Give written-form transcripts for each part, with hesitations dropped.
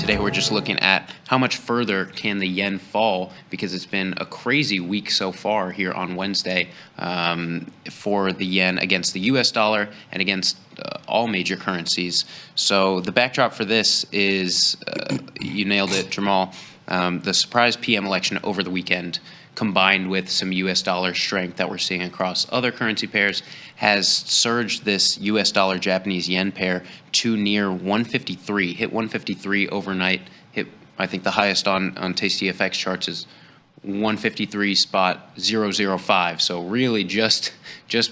Today we're just looking at how much further can the yen fall, because it's been a crazy week so far here on Wednesday for the yen against the US dollar and against all major currencies. So the backdrop for this is, you nailed it, Jamal, the surprise PM election over the weekend, combined with some US dollar strength that we're seeing across other currency pairs, has surged this US dollar Japanese yen pair to near 153, hit 153 overnight, hit, I think the highest on tastyfx charts is 153.005. So really just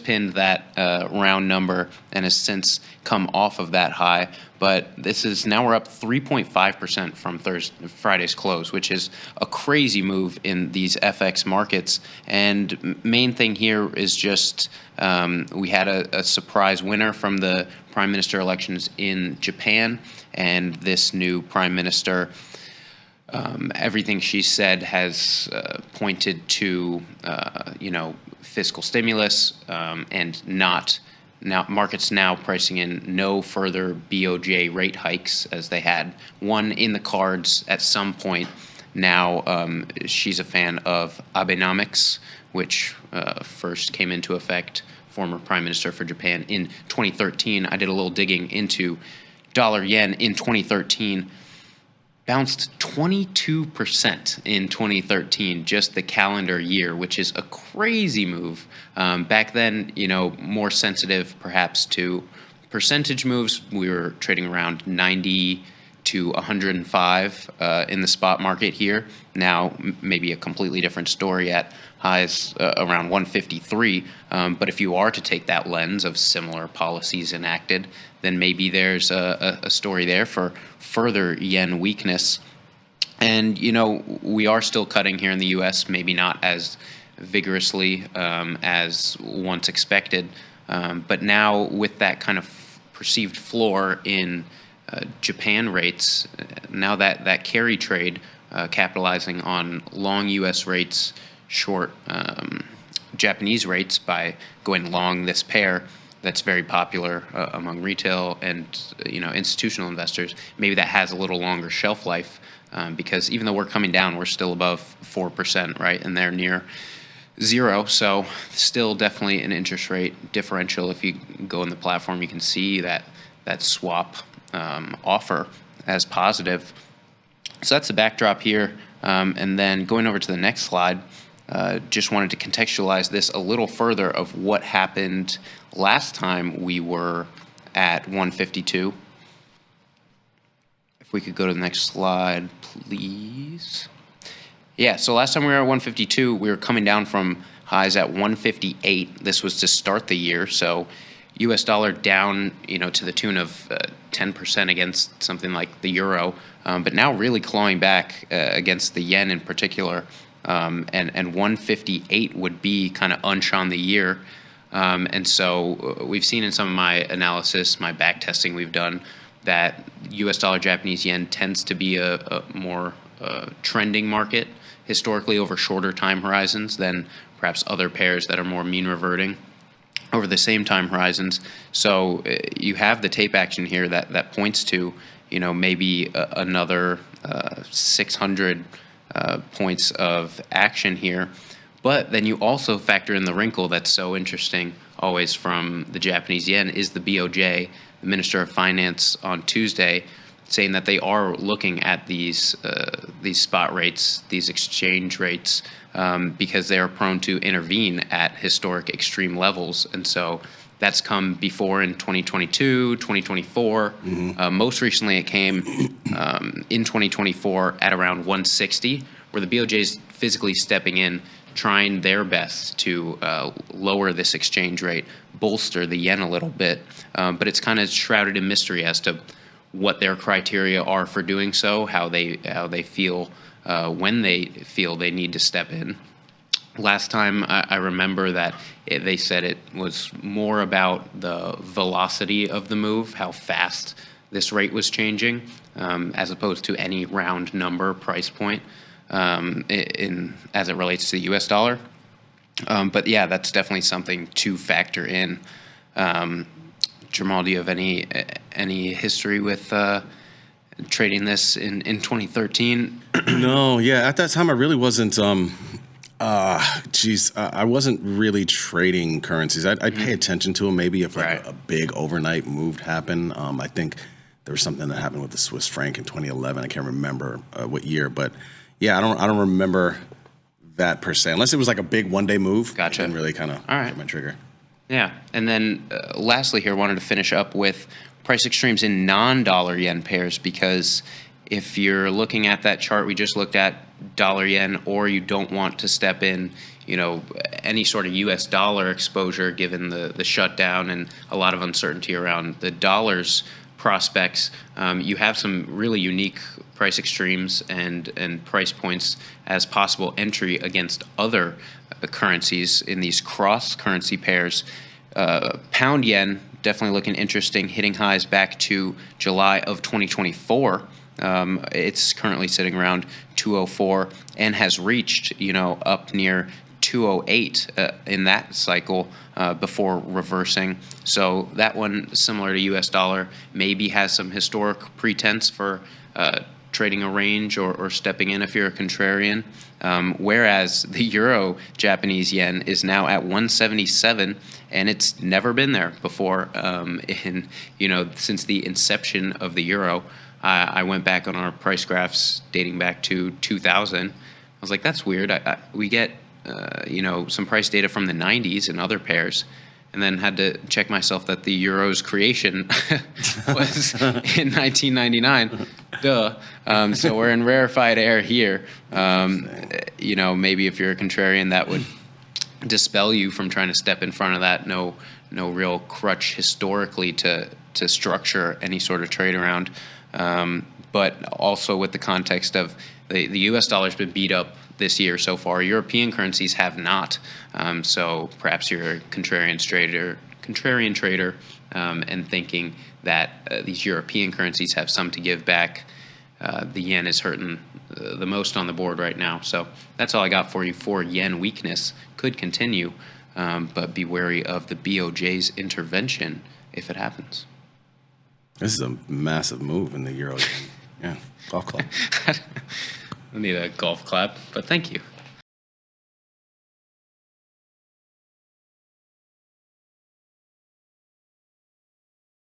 pinned that round number and has since come off of that high. But this is now we're up 3.5% from Friday's close, which is a crazy move in these FX markets. And main thing here is just we had a surprise winner from the prime minister elections in Japan, and this new prime minister, everything she said has pointed to, fiscal stimulus, and not now markets now pricing in no further BOJ rate hikes, as they had one in the cards at some point. Now she's a fan of Abenomics, which first came into effect, former prime minister for Japan, in 2013. I did a little digging into dollar yen in 2013. Bounced 22% in 2013, just the calendar year, which is a crazy move. Back then, more sensitive perhaps to percentage moves. We were trading around 90 to 105 in the spot market here. Now, maybe a completely different story at highs around 153. But if you are to take that lens of similar policies enacted, then maybe there's a story there for further yen weakness. And, we are still cutting here in the U.S., maybe not as vigorously as once expected. But now with that kind of perceived floor in Japan rates, now that carry trade, capitalizing on long U.S. rates, short Japanese rates by going long this pair, that's very popular among retail and institutional investors. Maybe that has a little longer shelf life because even though we're coming down, we're still above 4%, right? And they're near zero. So still definitely an interest rate differential. If you go in the platform, you can see that swap offer as positive. So that's the backdrop here. And then going over to the next slide, just wanted to contextualize this a little further of what happened last time we were at 152. If we could go to the next slide, please. Yeah, so last time we were at 152, we were coming down from highs at 158. This was to start the year, so U.S. dollar down, to the tune of 10% against something like the euro, but now really clawing back against the yen in particular. And 158 would be kind of unch on the year. And so we've seen in some of my analysis, my back testing we've done, that US dollar Japanese yen tends to be a more trending market historically over shorter time horizons than perhaps other pairs that are more mean reverting over the same time horizons. So you have the tape action here that points to, maybe another 600 points of action here. But then you also factor in the wrinkle that's so interesting always from the Japanese yen is the BOJ, the Minister of Finance, on Tuesday, saying that they are looking at these spot rates, these exchange rates, because they are prone to intervene at historic extreme levels. And so that's come before in 2022, 2024. Mm-hmm. Most recently, it came in 2024 at around 160, where the BOJ is physically stepping in, trying their best to lower this exchange rate, bolster the yen a little bit. But it's kind of shrouded in mystery as to what their criteria are for doing so, how they feel when they feel they need to step in. Last time, I remember that they said it was more about the velocity of the move, how fast this rate was changing, as opposed to any round number price point as it relates to the U.S. dollar. But yeah, that's definitely something to factor in. Jamal, do you have any history with trading this in 2013? No, yeah. At that time, I really wasn't. I wasn't really trading currencies. I'd pay attention to them maybe if like Right. a big overnight move happened. I think there was something that happened with the Swiss franc in 2011. I can't remember what year, but yeah, I don't remember that per se. Unless it was like a big one day move. Gotcha. And really kind of All right. get my trigger. Yeah, and then lastly here, wanted to finish up with price extremes in non-dollar yen pairs, because if you're looking at that chart we just looked at, dollar yen, or you don't want to step in, any sort of U.S. dollar exposure given the shutdown and a lot of uncertainty around the dollar's prospects, you have some really unique price extremes and price points as possible entry against other currencies in these cross-currency pairs. Pound yen definitely looking interesting, hitting highs back to July of 2024. It's currently sitting around 204 and has reached, up near 208 in that cycle before reversing. So that one, similar to U.S. dollar, maybe has some historic pretense for trading a range or stepping in if you're a contrarian. Whereas the euro Japanese yen is now at 177, and it's never been there before. Since the inception of the euro. I went back on our price graphs dating back to 2000. I was like, that's weird. We get some price data from the 90s and other pairs, and then had to check myself that the euro's creation was in 1999. Duh. So we're in rarefied air here. Maybe if you're a contrarian, that would dispel you from trying to step in front of that. No real crutch historically to structure any sort of trade around. But also with the context of the U.S. dollar's been beat up this year so far. European currencies have not. So perhaps you're a contrarian trader, and thinking that these European currencies have some to give back. The yen is hurting the most on the board right now. So that's all I got for you for yen weakness. Could continue, but be wary of the BOJ's intervention if it happens. This is a massive move in the euro. Yeah, golf club. I need a golf clap, but thank you.